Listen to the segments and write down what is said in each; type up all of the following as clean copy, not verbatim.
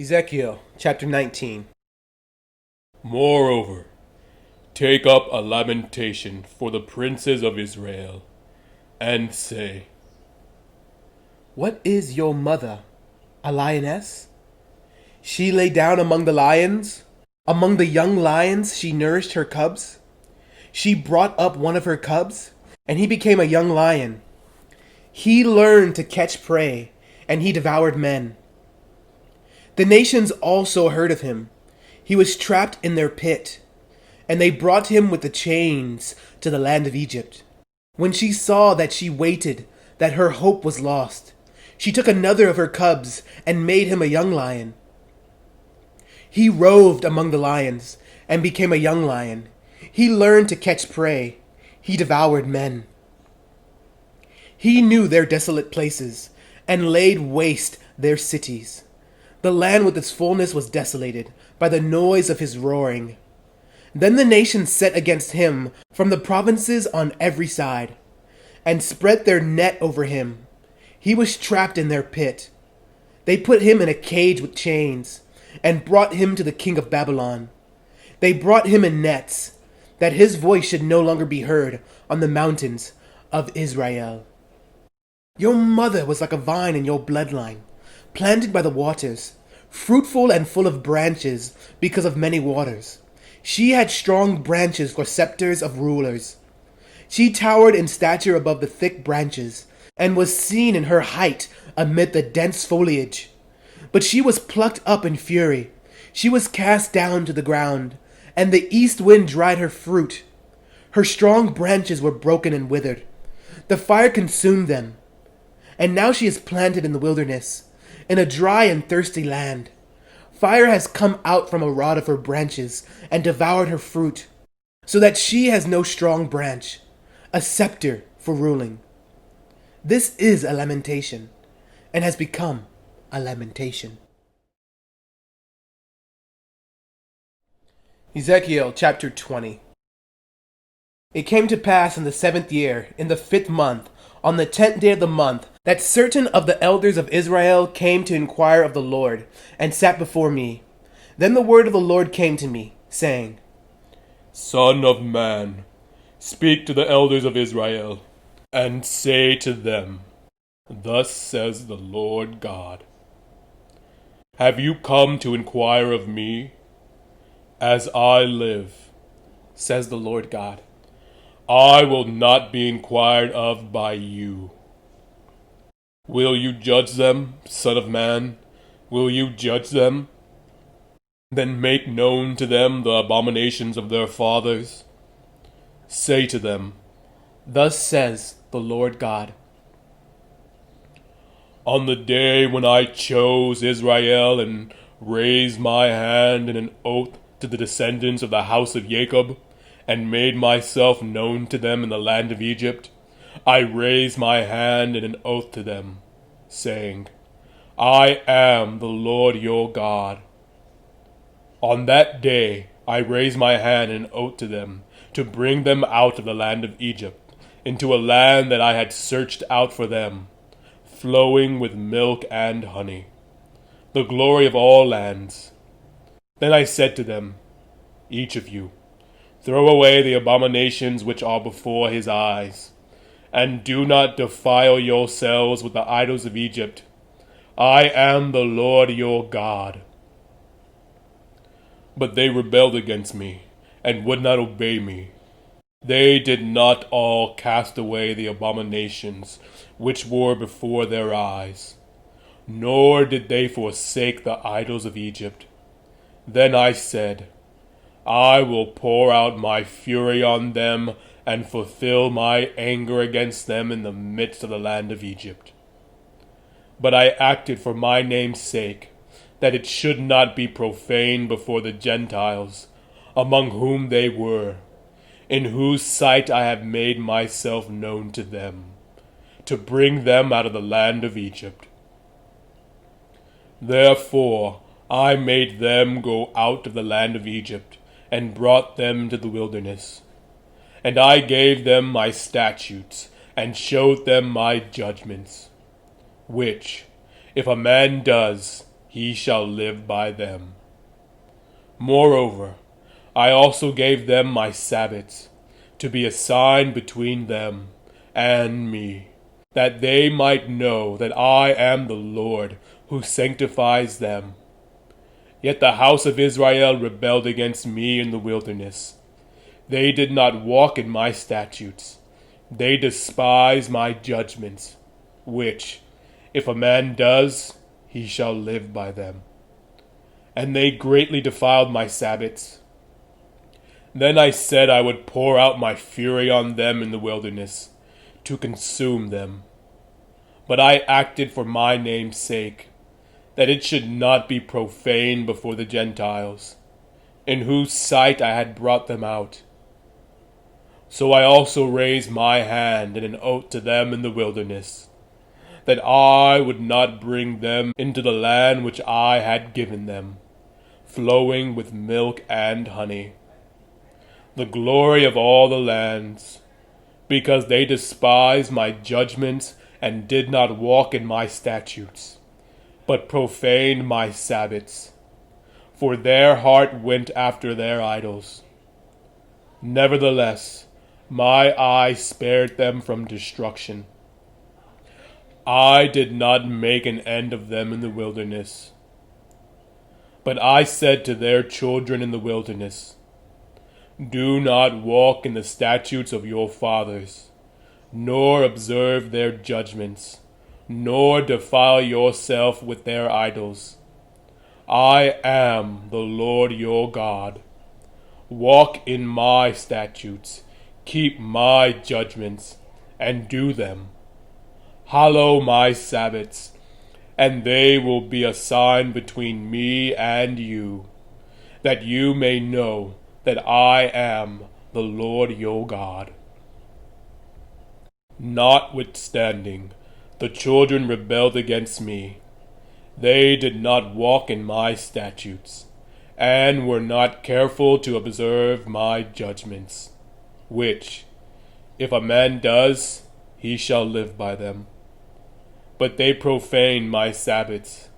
Ezekiel chapter 19. Moreover, take up a lamentation for the princes of Israel, and say, What is your mother, a lioness? She lay down among the lions. Among the young lions she nourished her cubs. She brought up one of her cubs, and he became a young lion. He learned to catch prey, and he devoured men. The nations also heard of him. He was trapped in their pit, and they brought him with the chains to the land of Egypt. When she saw that she waited, that her hope was lost, she took another of her cubs and made him a young lion. He roved among the lions and became a young lion. He learned to catch prey. He devoured men. He knew their desolate places and laid waste their cities. The land with its fullness was desolated by the noise of his roaring. Then the nations set against him from the provinces on every side, and spread their net over him. He was trapped in their pit. They put him in a cage with chains, and brought him to the king of Babylon. They brought him in nets, that his voice should no longer be heard on the mountains of Israel. Your mother was like a vine in your bloodline, planted by the waters, fruitful and full of branches because of many waters. She had strong branches for scepters of rulers. She towered in stature above the thick branches, and was seen in her height amid the dense foliage. But she was plucked up in fury. She was cast down to the ground, and the east wind dried her fruit. Her strong branches were broken and withered. The fire consumed them. And now she is planted in the wilderness, in a dry and thirsty land. Fire has come out from a rod of her branches and devoured her fruit, so that she has no strong branch, a scepter for ruling. This is a lamentation, and has become a lamentation. Ezekiel chapter 20. It came to pass in the 7th year, in the 5th month, on the 10th day of the month, that certain of the elders of Israel came to inquire of the Lord, and sat before me. Then the word of the Lord came to me, saying, Son of man, speak to the elders of Israel, and say to them, Thus says the Lord God. Have you come to inquire of me? As I live, says the Lord God, I will not be inquired of by you. Will you judge them, Son of man? Will you judge them? Then make known to them the abominations of their fathers. Say to them, Thus says the Lord God. On the day when I chose Israel and raised my hand in an oath to the descendants of the house of Jacob, and made myself known to them in the land of Egypt, I raised my hand in an oath to them, saying, I am the Lord your God. On that day I raised my hand in an oath to them, to bring them out of the land of Egypt, into a land that I had searched out for them, flowing with milk and honey, the glory of all lands. Then I said to them, Each of you, throw away the abominations which are before his eyes, and do not defile yourselves with the idols of Egypt. I am the Lord your God. But they rebelled against me, and would not obey me. They did not all cast away the abominations which were before their eyes, nor did they forsake the idols of Egypt. Then I said, I will pour out my fury on them, and fulfill my anger against them in the midst of the land of Egypt. But I acted for my name's sake, that it should not be profaned before the Gentiles, among whom they were, in whose sight I have made myself known to them, to bring them out of the land of Egypt. Therefore I made them go out of the land of Egypt, and brought them to the wilderness. And I gave them my statutes, and showed them my judgments, which, if a man does, he shall live by them. Moreover, I also gave them my Sabbaths, to be a sign between them and me, that they might know that I am the Lord who sanctifies them. Yet the house of Israel rebelled against me in the wilderness. They did not walk in my statutes. They despise my judgments, which, if a man does, he shall live by them. And they greatly defiled my Sabbaths. Then I said I would pour out my fury on them in the wilderness, to consume them. But I acted for my name's sake, that it should not be profaned before the Gentiles, in whose sight I had brought them out. So I also raised my hand in an oath to them in the wilderness, that I would not bring them into the land which I had given them, flowing with milk and honey, the glory of all the lands, because they despised my judgments and did not walk in my statutes, but profaned my Sabbaths, for their heart went after their idols. Nevertheless, my eye spared them from destruction. I did not make an end of them in the wilderness. But I said to their children in the wilderness, do not walk in the statutes of your fathers, nor observe their judgments, nor defile yourself with their idols. I am the Lord your God. Walk in my statutes, keep my judgments, and do them. Hallow my Sabbaths, and they will be a sign between me and you, that you may know that I am the Lord your God. Notwithstanding, the children rebelled against me. They did not walk in my statutes, and were not careful to observe my judgments, which, if a man does, he shall live by them. But they profaned my Sabbaths.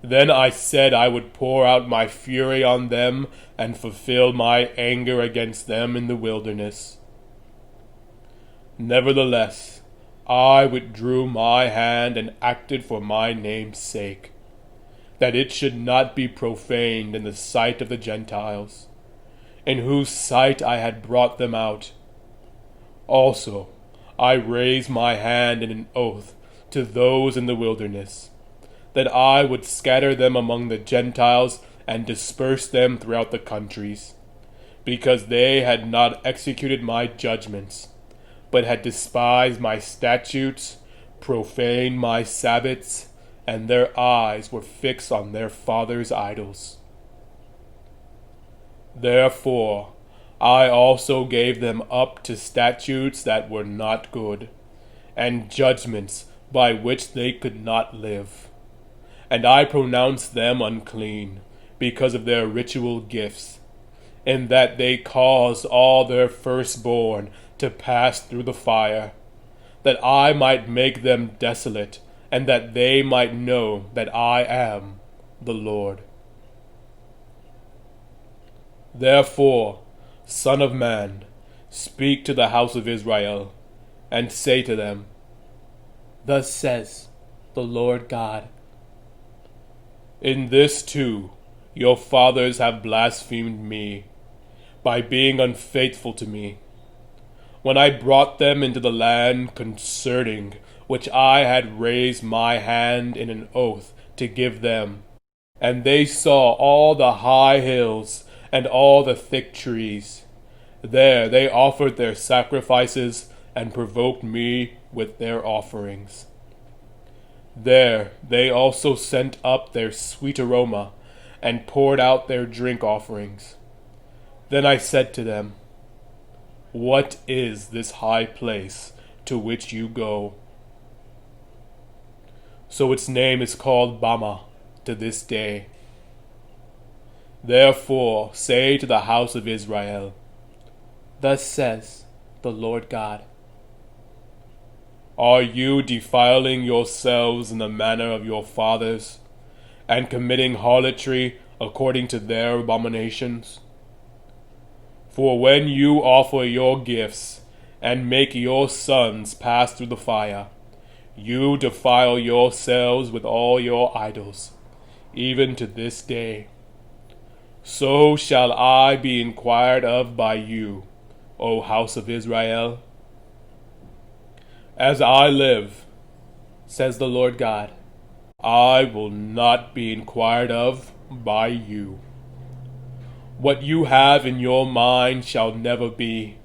Then I said I would pour out my fury on them and fulfill my anger against them in the wilderness. Nevertheless, I withdrew my hand and acted for my name's sake, that it should not be profaned in the sight of the Gentiles, in whose sight I had brought them out. Also, I raised my hand in an oath to those in the wilderness, that I would scatter them among the Gentiles and disperse them throughout the countries, because they had not executed my judgments, but had despised my statutes, profaned my Sabbaths, and their eyes were fixed on their fathers' idols. Therefore, I also gave them up to statutes that were not good, and judgments by which they could not live. And I pronounced them unclean, because of their ritual gifts, in that they caused all their firstborn to pass through the fire, that I might make them desolate, and that they might know that I am the Lord. Therefore, Son of man, speak to the house of Israel, and say to them, thus says the Lord God, in this too your fathers have blasphemed me, by being unfaithful to me, when I brought them into the land concerning which I had raised my hand in an oath to give them. And they saw all the high hills and all the thick trees. There they offered their sacrifices and provoked me with their offerings. There they also sent up their sweet aroma and poured out their drink offerings. Then I said to them, what is this high place to which you go? So its name is called Bama to this day. Therefore say to the house of Israel, thus says the Lord God, are you defiling yourselves in the manner of your fathers, and committing harlotry according to their abominations? For when you offer your gifts and make your sons pass through the fire, you defile yourselves with all your idols, even to this day. So shall I be inquired of by you, O house of Israel. As I live, says the Lord God, I will not be inquired of by you. What you have in your mind shall never be.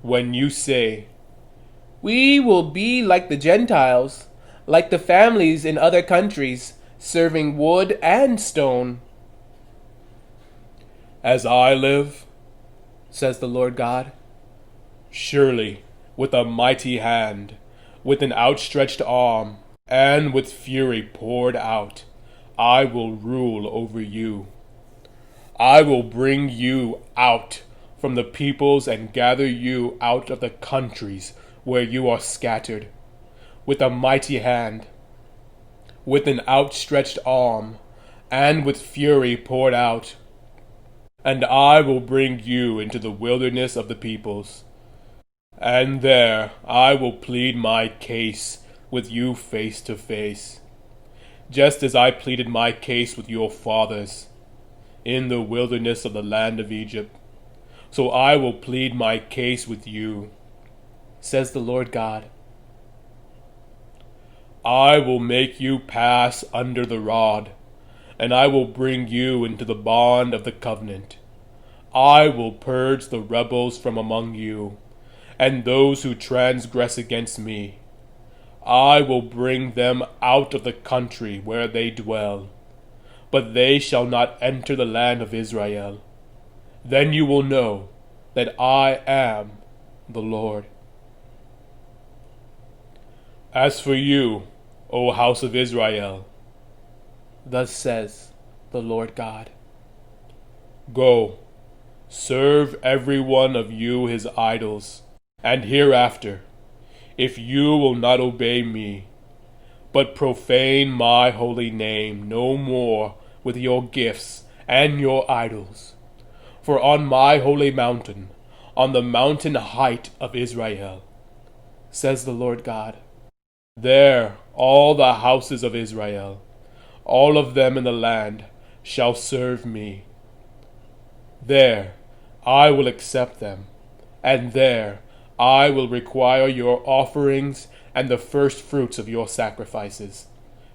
When you say, We will be like the Gentiles, like the families in other countries, serving wood and stone. As I live, Says the Lord God, surely with a mighty hand, with an outstretched arm, and with fury poured out, I will rule over you. I will bring you out from the peoples and gather you out of the countries where you are scattered, with a mighty hand, with an outstretched arm, and with fury poured out. And I will bring you into the wilderness of the peoples, and there I will plead my case with you face to face, just as I pleaded my case with your fathers in the wilderness of the land of Egypt. So I will plead my case with you, says the Lord God. I will make you pass under the rod, and I will bring you into the bond of the covenant. I will purge the rebels from among you, and those who transgress against me. I will bring them out of the country where they dwell, but they shall not enter the land of Israel. Then you will know that I am the Lord. As for you, O house of Israel, Thus says the Lord God, go, serve every one of you his idols, and hereafter, if you will not obey me, but profane my holy name no more with your gifts and your idols, for on my holy mountain, on the mountain height of Israel, says the Lord God, there all the houses of Israel, all of them in the land, shall serve me. There I will accept them, and there I will require your offerings and the first fruits of your sacrifices,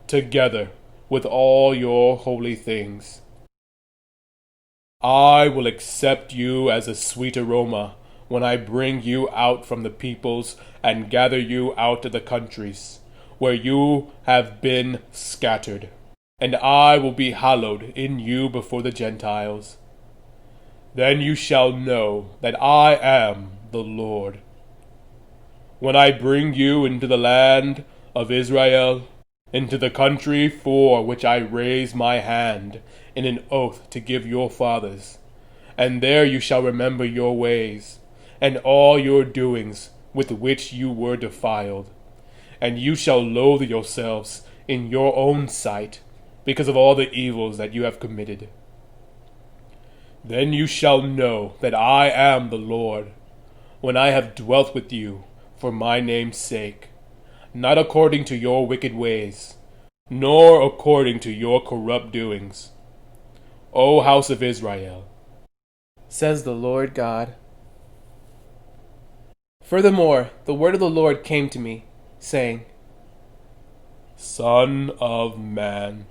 together with all your holy things. I will accept you as a sweet aroma when I bring you out from the peoples and gather you out of the countries where you have been scattered, and I will be hallowed in you before the Gentiles. Then you shall know that I am the Lord. When I bring you into the land of Israel, into the country for which I raise my hand in an oath to give your fathers, and there you shall remember your ways, and all your doings with which you were defiled, and you shall loathe yourselves in your own sight, because of all the evils that you have committed. Then you shall know that I am the Lord, when I have dwelt with you for my name's sake, not according to your wicked ways, nor according to your corrupt doings. O house of Israel, says the Lord God. Furthermore, the word of the Lord came to me, saying, Son of man,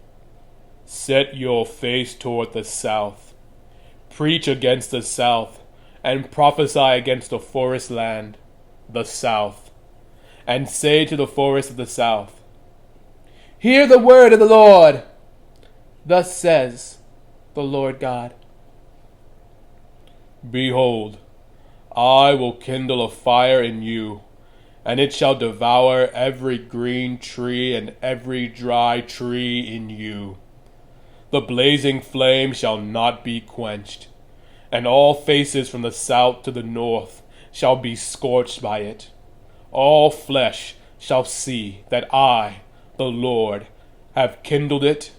set your face toward the south, preach against the south, and prophesy against the forest land, the south, and say to the forest of the south, Hear the word of the Lord. Thus says the Lord God. Behold, I will kindle a fire in you, and it shall devour every green tree and every dry tree in you. The blazing flame shall not be quenched, and all faces from the south to the north shall be scorched by it. All flesh shall see that I, the Lord, have kindled it,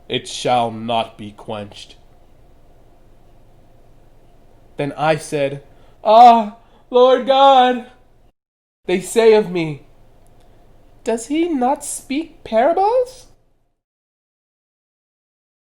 it shall not be quenched. Then I said, Ah, Lord God! They say of me, Does he not speak parables?